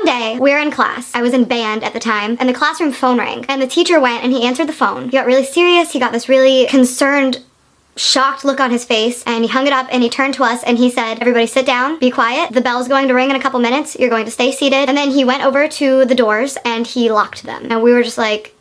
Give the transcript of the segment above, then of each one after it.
One day, we were in class. I was in band at the time, and the classroom phone rang. And the teacher went and he answered the phone. He got really serious. He got this really concerned, shocked look on his face, and he hung it up and he turned to us and he said, "Everybody sit down, be quiet. The bell's going to ring in a couple minutes. You're going to stay seated." And then he went over to the doors and he locked them. And we were just like,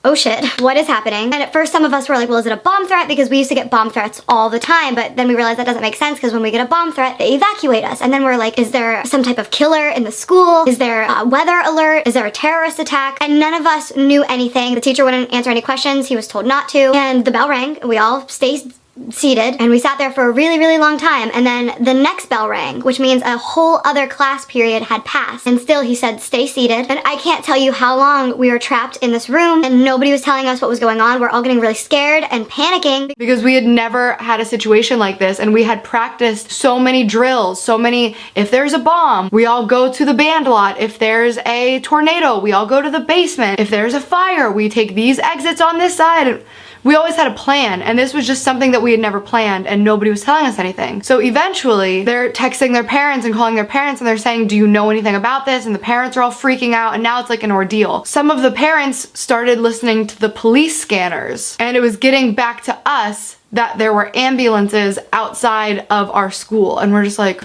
oh shit, what is happening? And at first some of us were like, well, is it a bomb threat? Because we used to get bomb threats all the time, but then we realized that doesn't make sense because when we get a bomb threat, they evacuate us. And then we're like, is there some type of killer in the school? Is there a weather alert? Is there a terrorist attack? And none of us knew anything. The teacher wouldn't answer any questions. He was told not to. And the bell rang. We all stayed seated and we sat there for a really, really long time. And then the next bell rang, which means a whole other class period had passed. And still he said, stay seated. And I can't tell you how long we were trapped in this room and nobody was telling us what was going on. We're all getting really scared and panicking. Because we had never had a situation like this and we had practiced so many drills, so many, if there's a bomb, we all go to the band lot. If there's a tornado, we all go to the basement. If there's a fire, we take these exits on this side. We always had a plan, and this was just something that we had never planned and nobody was telling us anything. So eventually they're texting their parents and calling their parents and they're saying, do you know anything about this? And the parents are all freaking out and now it's like an ordeal. Some of the parents started listening to the police scanners and it was getting back to us that there were ambulances outside of our school, and we're just like,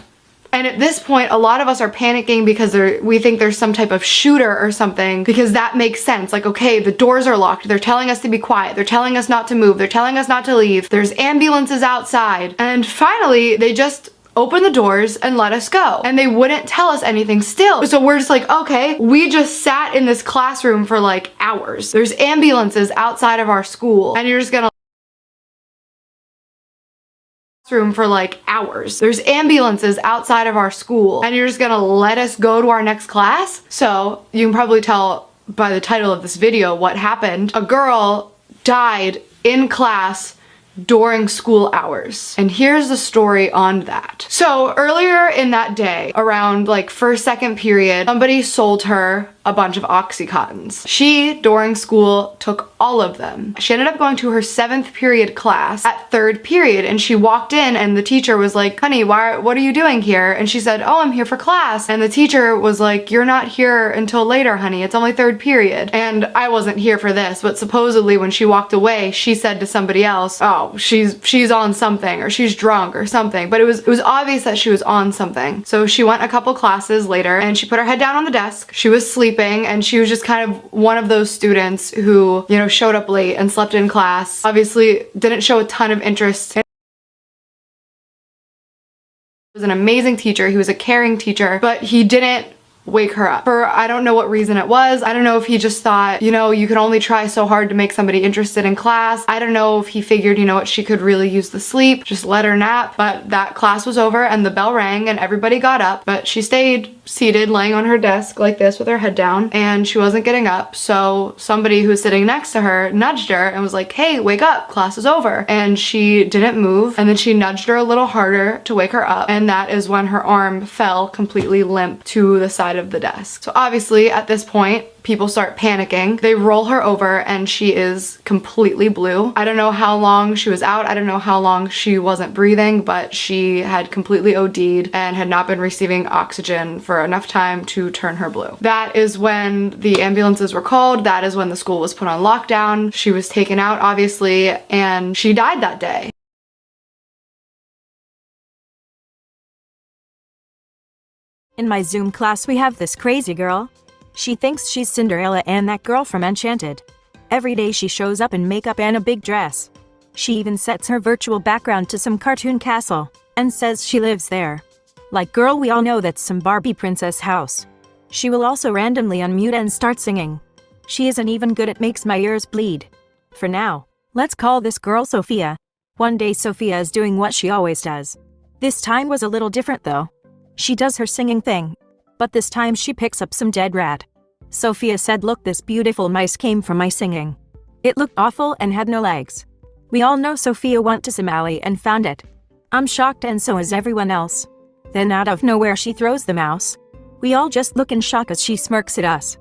and at this point, a lot of us are panicking because we think there's some type of shooter or something, because that makes sense. Like, okay, the doors are locked. They're telling us to be quiet. They're telling us not to move. They're telling us not to leave. There's ambulances outside. And finally, they just open the doors and let us go. And they wouldn't tell us anything still. So we're just like, okay, we just sat in this classroom for like hours. There's ambulances outside of our school and you're just gonna room for like hours. There's ambulances outside of our school and you're just gonna let us go to our next class? So you can probably tell by the title of this video what happened. A girl died in class during school hours. And here's the story on that. So earlier in that day, around like first, second period, somebody sold her a bunch of Oxycontins. She, during school, took all of them. She ended up going to her 7th period class at 3rd period and she walked in and the teacher was like, honey, what are you doing here? And she said, oh, I'm here for class. And the teacher was like, you're not here until later, honey. It's only 3rd period. And I wasn't here for this, but supposedly when she walked away, she said to somebody else, oh, she's on something or she's drunk or something. But it was obvious that she was on something. So she went a couple classes later and she put her head down on the desk. She was sleeping and she was just kind of one of those students who, you know, showed up late and slept in class. Obviously didn't show a ton of interest. He was an amazing teacher. He was a caring teacher, but he didn't wake her up. For I don't know what reason it was. I don't know if he just thought, you know, you can only try so hard to make somebody interested in class. I don't know if he figured, you know what, she could really use the sleep, just let her nap. But that class was over and the bell rang and everybody got up, but she stayed seated laying on her desk like this with her head down and she wasn't getting up. So somebody who was sitting next to her nudged her and was like, hey, wake up, class is over. And she didn't move, and then she nudged her a little harder to wake her up, and that is when her arm fell completely limp to the side of the desk. So obviously at this point people start panicking. They roll her over and she is completely blue. I don't know how long she was out. I don't know how long she wasn't breathing, but she had completely OD'd and had not been receiving oxygen for enough time to turn her blue. That is when the ambulances were called. That is when the school was put on lockdown. She was taken out, obviously, and she died that day. In my Zoom class we have this crazy girl. She thinks she's Cinderella and that girl from Enchanted. Every day she shows up in makeup and a big dress. She even sets her virtual background to some cartoon castle and says she lives there. Like, girl, we all know that's some Barbie princess house. She will also randomly unmute and start singing. She isn't even good at makes my ears bleed. For now, let's call this girl Sophia. One day Sophia is doing what she always does. This time was a little different though. She does her singing thing, but this time she picks up some dead rat. Sophia said, look, this beautiful mice came from my singing. It looked awful and had no legs. We all know Sophia went to some alley and found it. I'm shocked and so is everyone else. Then out of nowhere she throws the mouse. We all just look in shock as she smirks at us.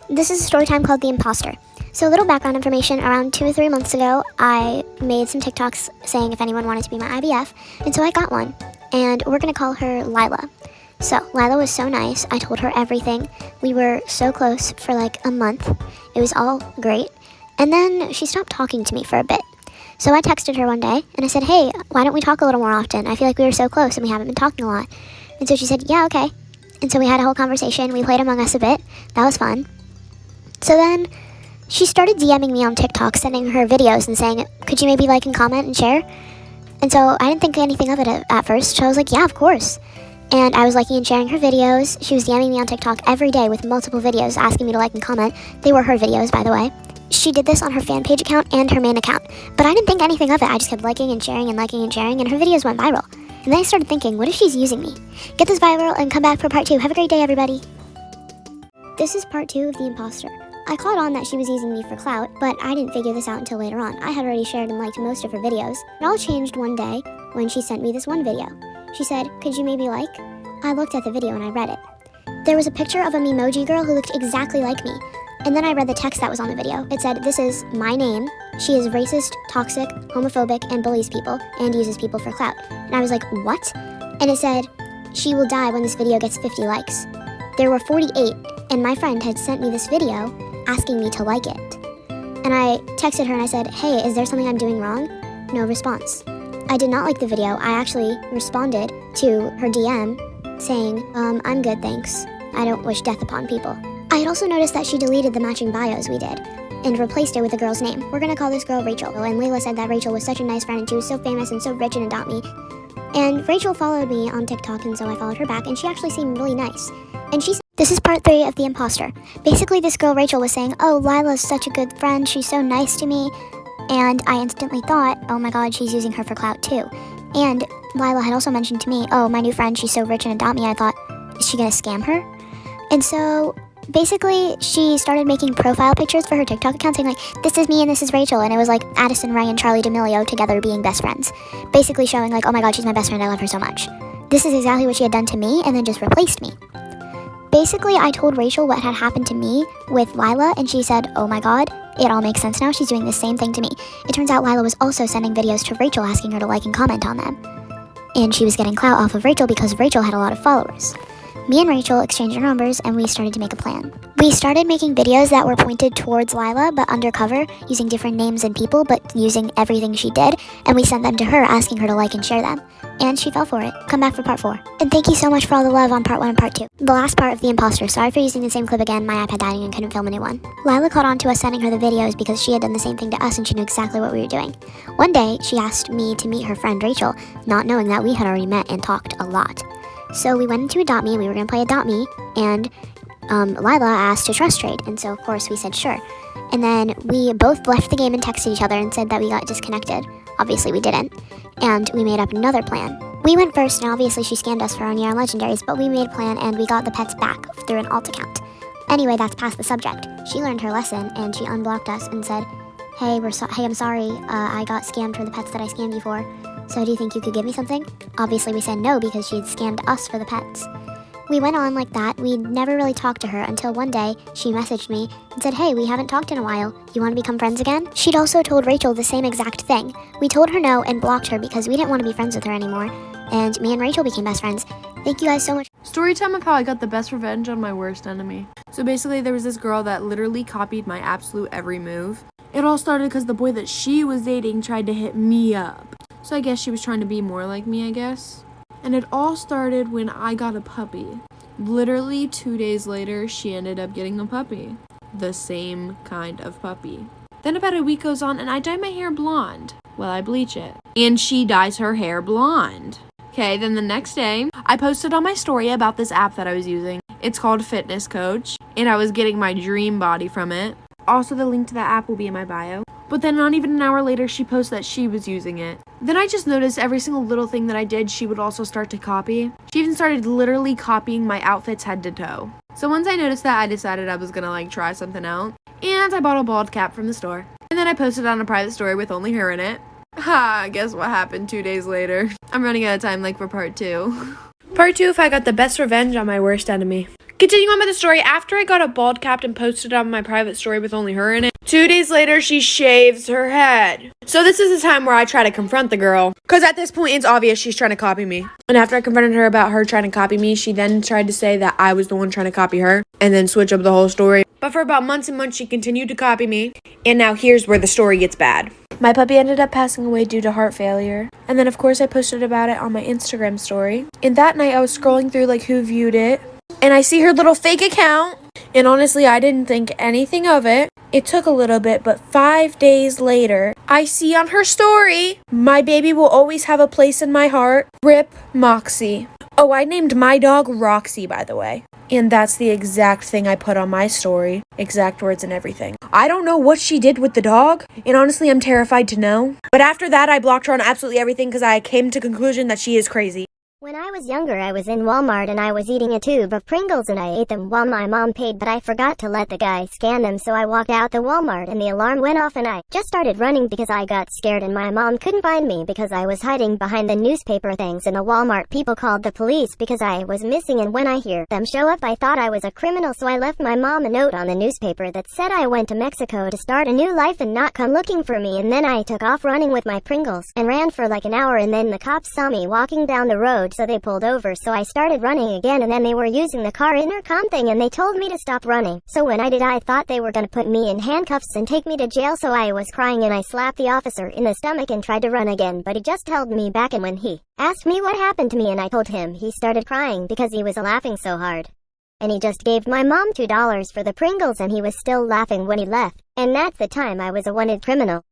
This is a story time called The Imposter. So a little background information, around 2 or 3 months ago, I made some TikToks saying if anyone wanted to be my IBF, and so I got one, and we're gonna call her Lila. So Lila was so nice. I told her everything. We were so close for like a month. It was all great. And then she stopped talking to me for a bit. So I texted her one day and I said, hey, why don't we talk a little more often? I feel like we were so close and we haven't been talking a lot. And so she said, yeah, okay. And so we had a whole conversation. We played Among Us a bit. That was fun. So then she started DMing me on TikTok, sending her videos and saying, could you maybe like and comment and share? And so I didn't think anything of it at first. So I was like, yeah, of course. And I was liking and sharing her videos. She was DMing me on TikTok every day with multiple videos asking me to like and comment. They were her videos, by the way. She did this on her fan page account and her main account. But I didn't think anything of it. I just kept liking and sharing and liking and sharing, and her videos went viral. And then I started thinking, what if she's using me? Get this viral and come back for part 2. Have a great day, everybody. This is part 2 of The Imposter. I caught on that she was using me for clout, but I didn't figure this out until later on. I had already shared and liked most of her videos. It all changed one day when she sent me this one video. She said, could you maybe like? I looked at the video and I read it. There was a picture of a Memoji girl who looked exactly like me. And then I read the text that was on the video. It said, this is my name. She is racist, toxic, homophobic, and bullies people, and uses people for clout. And I was like, what? And it said, she will die when this video gets 50 likes. There were 48, and my friend had sent me this video asking me to like it. And I texted her and I said, hey, is there something I'm doing wrong? No response. I did not like the video. I actually responded to her DM saying, I'm good, thanks. I don't wish death upon people. I had also noticed that she deleted the matching bios we did and replaced it with a girl's name. We're gonna call this girl Rachel. And Layla said that Rachel was such a nice friend and she was so famous and so rich and adopt me. And Rachel followed me on TikTok, and so I followed her back, and she actually seemed really nice. And she said, this is part 3 of The Imposter. Basically, this girl Rachel was saying, oh, Lila's such a good friend, she's so nice to me. And I instantly thought, oh my god, she's using her for clout too. And Lila had also mentioned to me, oh, my new friend, she's so rich and adopt me. I thought, is she gonna scam her? And so basically, she started making profile pictures for her TikTok account saying like, this is me and this is Rachel. And it was like Addison Rae and Charlie D'Amelio together being best friends. Basically showing like, oh my god, she's my best friend, I love her so much. This is exactly what she had done to me and then just replaced me. Basically, I told Rachel what had happened to me with Lila, and she said, oh my god, it all makes sense now. She's doing the same thing to me. It turns out Lila was also sending videos to Rachel asking her to like and comment on them. And she was getting clout off of Rachel because Rachel had a lot of followers. Me and Rachel exchanged our numbers and we started to make a plan. We started making videos that were pointed towards Lila but undercover, using different names and people but using everything she did, and we sent them to her asking her to like and share them. And she fell for it. Come back for part 4. And thank you so much for all the love on part 1 and part 2. The last part of The Imposter. Sorry for using the same clip again, my iPad died and couldn't film a new one. Lila caught on to us sending her the videos because she had done the same thing to us and she knew exactly what we were doing. One day, she asked me to meet her friend Rachel, not knowing that we had already met and talked a lot. So we went into Adopt Me and we were going to play Adopt Me, and Lila asked to trust trade, and so of course we said sure. And then we both left the game and texted each other and said that we got disconnected. Obviously we didn't. And we made up another plan. We went first, and obviously she scammed us for our near legendaries, but we made a plan and we got the pets back through an alt account. Anyway, that's past the subject. She learned her lesson and she unblocked us and said, hey, I'm sorry, I got scammed for the pets that I scammed you for. So do you think you could give me something? Obviously we said no because she had scammed us for the pets. We went on like that. We never really talked to her until one day she messaged me and said, hey, we haven't talked in a while. You want to become friends again? She'd also told Rachel the same exact thing. We told her no and blocked her because we didn't want to be friends with her anymore. And me and Rachel became best friends. Thank you guys so much. Story time of how I got the best revenge on my worst enemy. So basically there was this girl that literally copied my absolute every move. It all started because the boy that she was dating tried to hit me up. So I guess she was trying to be more like me, I guess. And it all started when I got a puppy. Literally 2 days later, she ended up getting a puppy. The same kind of puppy. Then about a week goes on and I dye my hair blonde. Well, I bleach it. And she dyes her hair blonde. Okay, then the next day, I posted on my story about this app that I was using. It's called Fitness Coach, and I was getting my dream body from it. Also, the link to that app will be in my bio. But then not even an hour later, she posted that she was using it. Then I just noticed every single little thing that I did, she would also start to copy. She even started literally copying my outfits head to toe. So once I noticed that, I decided I was gonna try something out. And I bought a bald cap from the store. And then I posted on a private story with only her in it. Ha, guess what happened 2 days later? I'm running out of time for part 2. Part 2, if I got the best revenge on my worst enemy. Continuing on with the story, after I got a bald cap and posted it on my private story with only her in it, 2 days later, she shaves her head. So this is the time where I try to confront the girl, because at this point, it's obvious she's trying to copy me. And after I confronted her about her trying to copy me, she then tried to say that I was the one trying to copy her, and then switch up the whole story. But for about months and months, she continued to copy me, and now here's where the story gets bad. My puppy ended up passing away due to heart failure. And then, of course, I posted about it on my Instagram story. And that night, I was scrolling through, like, who viewed it. And I see her little fake account. And honestly, I didn't think anything of it. It took a little bit, but 5 days later, I see on her story, "My baby will always have a place in my heart. Rip Moxie." Oh, I named my dog Roxy, by the way. And that's the exact thing I put on my story. Exact words and everything. I don't know what she did with the dog, and honestly, I'm terrified to know. But after that, I blocked her on absolutely everything because I came to the conclusion that she is crazy. When I was younger, I was in Walmart and I was eating a tube of Pringles and I ate them while my mom paid, but I forgot to let the guy scan them, so I walked out the Walmart and the alarm went off and I just started running because I got scared, and my mom couldn't find me because I was hiding behind the newspaper things, and the Walmart people called the police because I was missing, and when I hear them show up, I thought I was a criminal, so I left my mom a note on the newspaper that said I went to Mexico to start a new life and not come looking for me, and then I took off running with my Pringles and ran for like an hour, and then the cops saw me walking down the road, so they pulled over, so I started running again, and then they were using the car intercom thing and they told me to stop running. So when I did, I thought they were gonna put me in handcuffs and take me to jail, so I was crying and I slapped the officer in the stomach and tried to run again, but he just held me back, and when he asked me what happened to me and I told him, he started crying because he was laughing so hard. And he just gave my mom $2 for the Pringles, and he was still laughing when he left. And that's the time I was a wanted criminal.